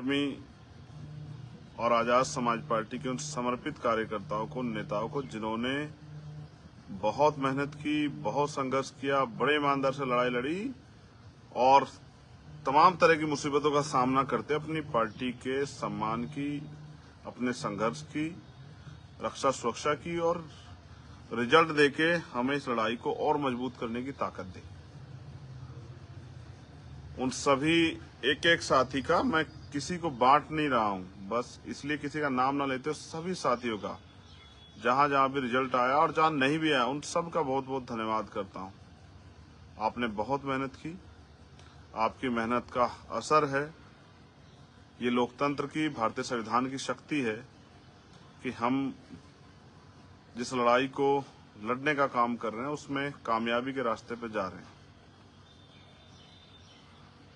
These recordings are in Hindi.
आर्मी और आजाद समाज पार्टी के उन समर्पित कार्यकर्ताओं को, नेताओं को, जिन्होंने बहुत मेहनत की, बहुत संघर्ष किया, बड़े ईमानदार से लड़ाई लड़ी और तमाम तरह की मुसीबतों का सामना करते अपनी पार्टी के सम्मान की, अपने संघर्ष की, रक्षा सुरक्षा की और रिजल्ट देके हमें इस लड़ाई को और मजबूत करने की ताकत दी। उन सभी एक एक साथी का मैं किसी को बांट नहीं रहा हूं, बस इसलिए किसी का नाम ना लेते, सभी साथियों का जहां जहां भी रिजल्ट आया और जहां नहीं भी आया, उन सब का बहुत बहुत धन्यवाद करता हूं। आपने बहुत मेहनत की, आपकी मेहनत का असर है। ये लोकतंत्र की, भारतीय संविधान की शक्ति है कि हम जिस लड़ाई को लड़ने का काम कर रहे हैं उसमें कामयाबी के रास्ते पर जा रहे हैं।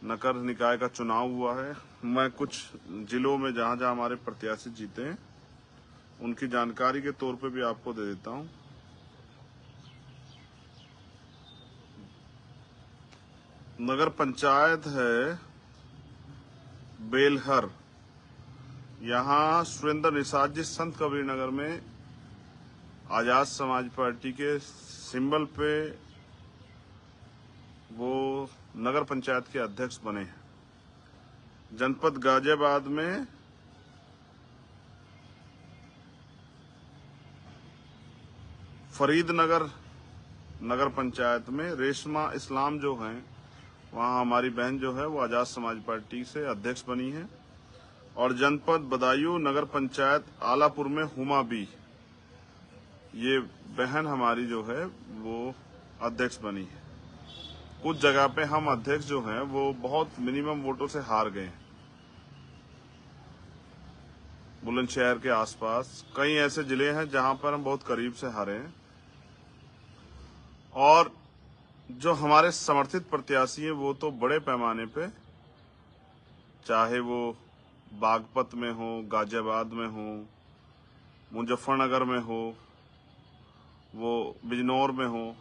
नगर निकाय का चुनाव हुआ है। मैं कुछ जिलों में जहां जहां हमारे प्रत्याशी जीते हैं उनकी जानकारी के तौर पे भी आपको दे देता हूं। नगर पंचायत है बेलहर, यहां सुरेंद्र निषाद जी संत कबीर नगर में आजाद समाज पार्टी के सिंबल पे वो नगर पंचायत के अध्यक्ष बने हैं। जनपद गाजियाबाद में फरीदनगर नगर पंचायत में रेशमा इस्लाम जो हैं, वहां हमारी बहन जो है वो आजाद समाज पार्टी से अध्यक्ष बनी है। और जनपद बदायूं नगर पंचायत आलापुर में हुमा बी, ये बहन हमारी जो है वो अध्यक्ष बनी है। कुछ जगह पे हम अध्यक्ष जो हैं वो बहुत मिनिमम वोटों से हार गए हैं। बुलंदशहर के आसपास कई ऐसे जिले हैं जहां पर हम बहुत करीब से हारे हैं। और जो हमारे समर्थित प्रत्याशी हैं वो तो बड़े पैमाने पे, चाहे वो बागपत में हो, गाजियाबाद में हो, मुजफ्फरनगर में हो, वो बिजनौर में हो,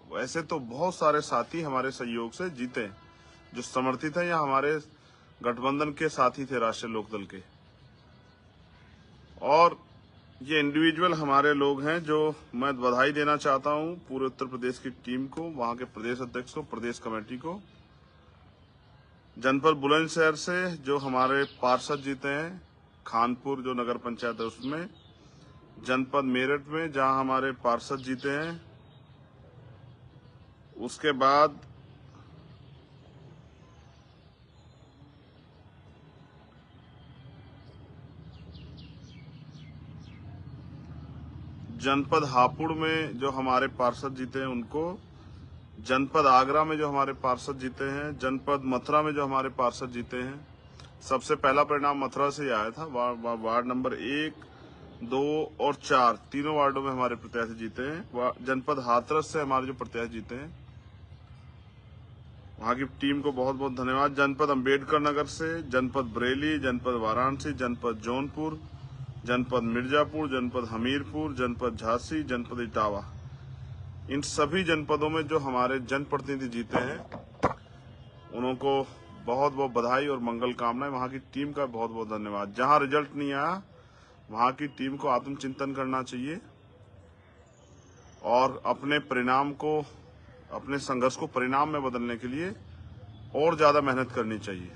वैसे तो बहुत सारे साथी हमारे सहयोग से जीते जो समर्थित हैं या हमारे गठबंधन के साथी थे राष्ट्रीय लोकदल के। और ये इंडिविजुअल हमारे लोग हैं जो मैं बधाई देना चाहता हूं पूरे उत्तर प्रदेश की टीम को, वहां के प्रदेश अध्यक्ष को, प्रदेश कमेटी को। जनपद बुलंदशहर से जो हमारे पार्षद जीते हैं, खानपुर जो नगर पंचायत है उसमें, जनपद मेरठ में जहां हमारे पार्षद जीते हैं, उसके बाद जनपद हापुड़ में जो हमारे पार्षद जीते हैं उनको, जनपद आगरा में जो हमारे पार्षद जीते हैं, जनपद मथुरा में जो हमारे पार्षद जीते हैं। सबसे पहला परिणाम मथुरा से ही आया था। वार्ड नंबर 1, 2 और 4 तीनों वार्डों में हमारे प्रत्याशी जीते हैं। जनपद हाथरस से हमारे जो प्रत्याशी जीते हैं, वहां की टीम को बहुत बहुत धन्यवाद। जनपद अंबेडकर नगर से, जनपद बरेली, जनपद वाराणसी, जनपद जौनपुर, जनपद मिर्जापुर, जनपद हमीरपुर, जनपद झांसी, जनपद इटावा, इन सभी जनपदों में जो हमारे जनप्रतिनिधि जीते हैं उनको बहुत बहुत बधाई और मंगल कामनाएं। वहां की टीम का बहुत बहुत धन्यवाद। जहां रिजल्ट नहीं आया वहां की टीम को आत्मचिंतन करना चाहिए और अपने परिणाम को, अपने संघर्ष को परिणाम में बदलने के लिए और ज्यादा मेहनत करनी चाहिए।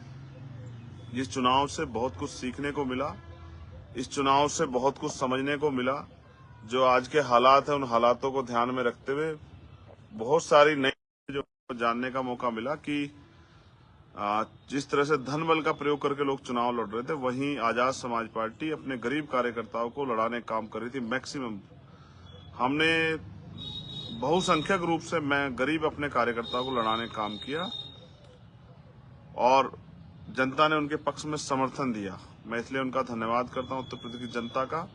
इस चुनाव से बहुत कुछ सीखने को मिला, इस चुनाव से बहुत कुछ समझने को मिला। जो आज के हालात है उन हालातों को ध्यान में रखते हुए बहुत सारी नई जो जानने का मौका मिला कि जिस तरह से धन बल का प्रयोग करके लोग चुनाव लड़ रहे थे, वहीं आजाद समाज पार्टी अपने गरीब कार्यकर्ताओं को लड़ाने का काम कर रही थी। मैक्सिमम हमने बहुसंख्यक रूप से मैं गरीब अपने कार्यकर्ताओं को लड़ाने का काम किया और जनता ने उनके पक्ष में समर्थन दिया। मैं इसलिए उनका धन्यवाद करता हूं उत्तर प्रदेश की जनता का।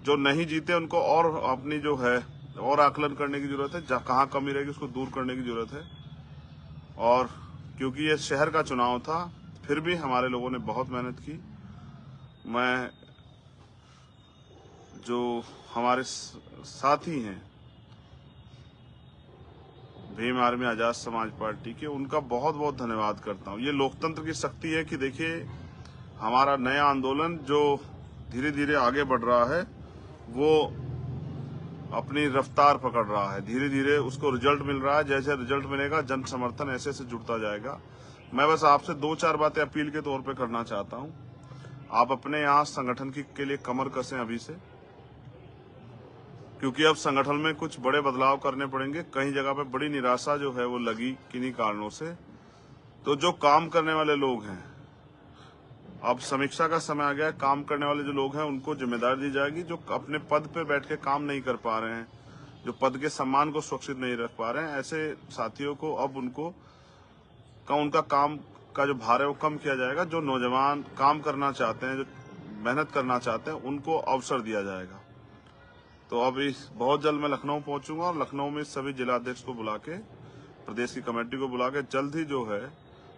जो नहीं जीते उनको और अपनी जो है और आकलन करने की जरूरत है, जहां कहां कमी रहेगी उसको दूर करने की जरूरत है। और क्योंकि ये शहर का चुनाव था, फिर भी हमारे लोगों ने बहुत मेहनत की। मैं जो हमारे साथी हैं भीम आर्मी आजाद समाज पार्टी के, उनका बहुत बहुत धन्यवाद करता हूं। ये लोकतंत्र की शक्ति है कि देखिए हमारा नया आंदोलन जो धीरे धीरे आगे बढ़ रहा है वो अपनी रफ्तार पकड़ रहा है। धीरे धीरे उसको रिजल्ट मिल रहा है। जैसे रिजल्ट मिलेगा जन समर्थन ऐसे से जुड़ता जाएगा। मैं बस आपसे 2-4 बातें अपील के तौर पे करना चाहता हूं। आप अपने यहाँ संगठन के लिए कमर कसें अभी से, क्योंकि अब संगठन में कुछ बड़े बदलाव करने पड़ेंगे। कई जगह पे बड़ी निराशा जो है वो लगी किन्हीं कारणों से। तो जो काम करने वाले लोग हैं, अब समीक्षा का समय आ गया है। काम करने वाले जो लोग हैं उनको जिम्मेदारी दी जाएगी। जो अपने पद पे बैठ के काम नहीं कर पा रहे हैं, जो पद के सम्मान को सुरक्षित नहीं रख पा रहे हैं, ऐसे साथियों को अब उनका काम का जो भार है वो कम किया जाएगा। जो नौजवान काम करना चाहते हैं, जो मेहनत करना चाहते हैं, उनको अवसर दिया जाएगा। तो अब बहुत जल्द मैं लखनऊ पहुंचूंगा और लखनऊ में सभी जिलाध्यक्ष को बुला के, प्रदेश की कमेटी को बुला के जल्द ही जो है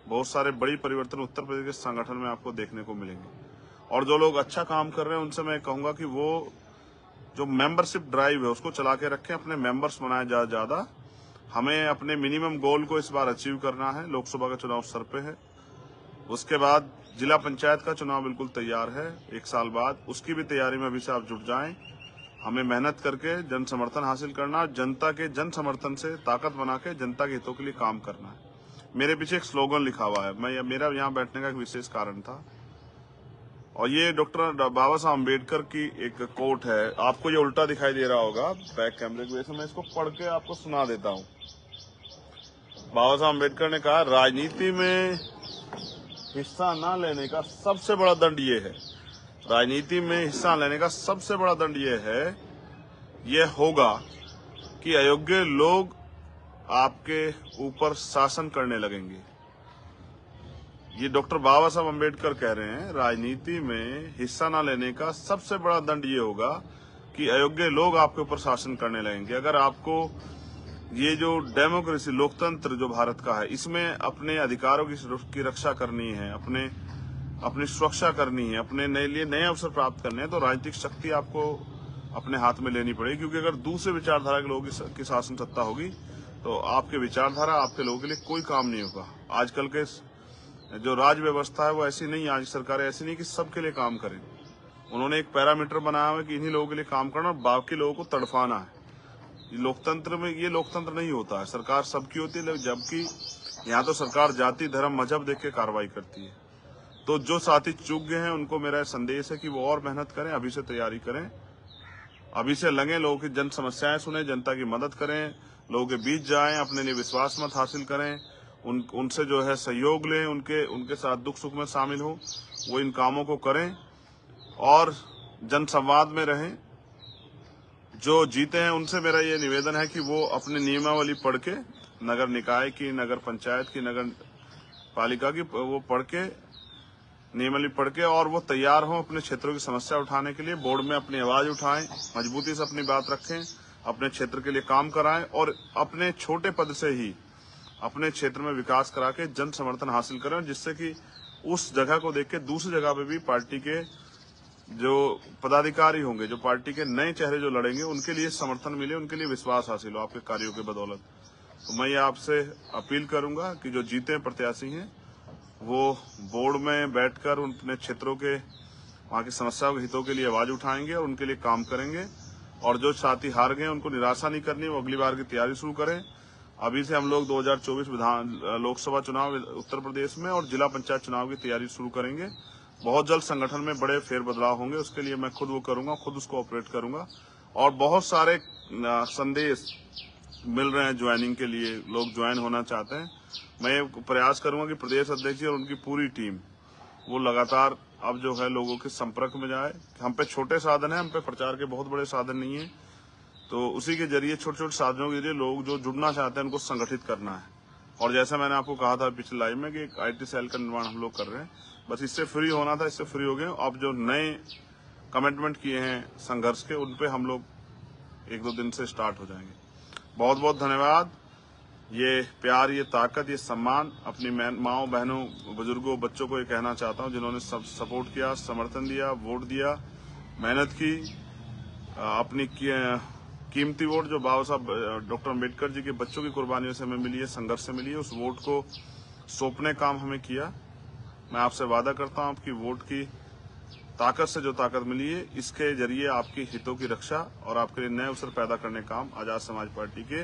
बहुत सारे बड़ी परिवर्तन उत्तर प्रदेश के संगठन में आपको देखने को मिलेंगे। और जो लोग अच्छा काम कर रहे हैं उनसे मैं कहूंगा कि वो जो मेंबरशिप ड्राइव है उसको चला के रखें, अपने मेंबर्स बनाए ज्यादा। हमें अपने मिनिमम गोल को इस बार अचीव करना है। लोकसभा का चुनाव सर पे है, उसके बाद जिला पंचायत का चुनाव बिल्कुल तैयार है 1 साल बाद। उसकी भी तैयारी में अभी से आप जुट जाएं। हमें मेहनत करके जन समर्थन हासिल करना, जनता के जन समर्थन से ताकत बना के जनता के हितों के लिए काम करना है। मेरे पीछे एक स्लोगन लिखा हुआ है। मेरा यहाँ बैठने का एक विशेष कारण था, और ये डॉक्टर बाबा साहब अम्बेडकर की एक कोट है। आपको ये उल्टा दिखाई दे रहा होगा बैक कैमरे की वजह से, मैं इसको पढ़ के आपको सुना देता हूँ। बाबा साहब अम्बेडकर ने कहा, राजनीति में हिस्सा न लेने का सबसे बड़ा दंड ये है, राजनीति में हिस्सा लेने का सबसे बड़ा दंड ये होगा कि अयोग्य लोग आपके ऊपर शासन करने लगेंगे। ये डॉक्टर बाबा साहब अम्बेडकर कह रहे हैं, राजनीति में हिस्सा न लेने का सबसे बड़ा दंड ये होगा कि अयोग्य लोग आपके ऊपर शासन करने लगेंगे। अगर आपको ये जो डेमोक्रेसी, लोकतंत्र जो भारत का है, इसमें अपने अधिकारों की रक्षा करनी है, अपनी सुरक्षा करनी है, अपने लिए नए अवसर प्राप्त करने हैं, तो राजनीतिक शक्ति आपको अपने हाथ में लेनी पड़ेगी। क्योंकि अगर दूसरे विचारधारा के लोगों की शासन सत्ता होगी तो आपके विचारधारा, आपके लोगों के लिए कोई काम नहीं होगा। आजकल के जो राज व्यवस्था है वो ऐसी नहीं, आज सरकारें ऐसी नहीं कि सबके लिए काम करें। उन्होंने एक पैरामीटर बनाया हुआ है कि इन्हीं लोगों के लिए काम करना और बाकी लोगों को तड़फाना है। लोकतंत्र में ये लोकतंत्र नहीं होता है। सरकार सबकी होती है, जबकि यहाँ तो सरकार जाति, धर्म, मजहब देख के कार्रवाई करती है। तो जो साथी चूक गए हैं उनको मेरा संदेश है कि वो और मेहनत करें, अभी से तैयारी करें, अभी से लगे, लोगों की जन समस्याएं सुने, जनता की मदद करें, लोगों के बीच जाएं, अपने लिए विश्वास मत हासिल करें, उनसे जो है सहयोग लें, उनके साथ दुख सुख में शामिल हो, वो इन कामों को करें और जन संवाद में रहें। जो जीते हैं उनसे मेरा ये निवेदन है कि वो अपनी नियमावली पढ़ के, नगर निकाय की, नगर पंचायत की, नगर पालिका की, वो पढ़ के, नियमावली पढ़ के, और वो तैयार हों अपने क्षेत्रों की समस्या उठाने के लिए। बोर्ड में अपनी आवाज उठाएं, मजबूती से अपनी बात रखें, अपने क्षेत्र के लिए काम कराएं और अपने छोटे पद से ही अपने क्षेत्र में विकास करा के जन समर्थन हासिल करें, जिससे कि उस जगह को देख के दूसरी जगह पे भी पार्टी के जो पदाधिकारी होंगे, जो पार्टी के नए चेहरे जो लड़ेंगे, उनके लिए समर्थन मिले, उनके लिए विश्वास हासिल हो आपके कार्यों के बदौलत। तो मैं ये आपसे अपील करूंगा कि जो जीते प्रत्याशी हैं वो बोर्ड में बैठकर अपने क्षेत्रों के, वहां की समस्याओं के हितों के लिए आवाज उठाएंगे और उनके लिए काम करेंगे। और जो साथी हार गए उनको निराशा नहीं करनी, वो अगली बार की तैयारी शुरू करें। अभी से हम लोग 2024 लोकसभा चुनाव उत्तर प्रदेश में और जिला पंचायत चुनाव की तैयारी शुरू करेंगे। बहुत जल्द संगठन में बड़े फेरबदलाव होंगे, उसके लिए मैं खुद वो करूंगा, खुद उसको ऑपरेट करूंगा। और बहुत सारे संदेश मिल रहे हैं ज्वाइनिंग के लिए, लोग ज्वाइन होना चाहते हैं। मैं प्रयास करूंगा कि प्रदेश अध्यक्ष जी और उनकी पूरी टीम वो लगातार अब जो है लोगों के संपर्क में जाए। हम पे छोटे साधन है, हम पे प्रचार के बहुत बड़े साधन नहीं है, तो उसी के जरिए, छोटे छोटे साधनों के जरिए लोग जो जुड़ना चाहते हैं उनको संगठित करना है। और जैसा मैंने आपको कहा था पिछले लाइव में कि एक IT सेल का निर्माण हम लोग कर रहे हैं, बस इससे फ्री होना था, इससे फ्री हो गए। अब जो नए कमिटमेंट किए हैं संघर्ष के, उन पे हम लोग 1-2 दिन से स्टार्ट हो जाएंगे। बहुत बहुत धन्यवाद। ये प्यार, ये ताकत, ये सम्मान अपनी माओ, बहनों, बुजुर्गों, बच्चों को ये कहना चाहता हूँ जिन्होंने सब सपोर्ट किया, समर्थन दिया, वोट दिया, मेहनत की, अपनी कीमती वोट जो बाबा साहब डॉक्टर अम्बेडकर जी के बच्चों की कुर्बानियों से हमें मिली है, संघर्ष से मिली है, उस वोट को सौंपने काम हमें किया। मैं आपसे वादा करता हूं आपकी वोट की ताकत से जो ताकत मिली है, इसके जरिए आपकी हितों की रक्षा और आपके लिए नए अवसर पैदा करने का काम आजाद समाज पार्टी के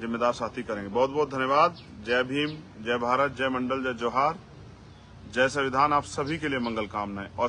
जिम्मेदार साथी करेंगे। बहुत बहुत धन्यवाद। जय भीम, जय भारत, जय मंडल, जय जोहार, जय संविधान। आप सभी के लिए मंगल कामनाएं। और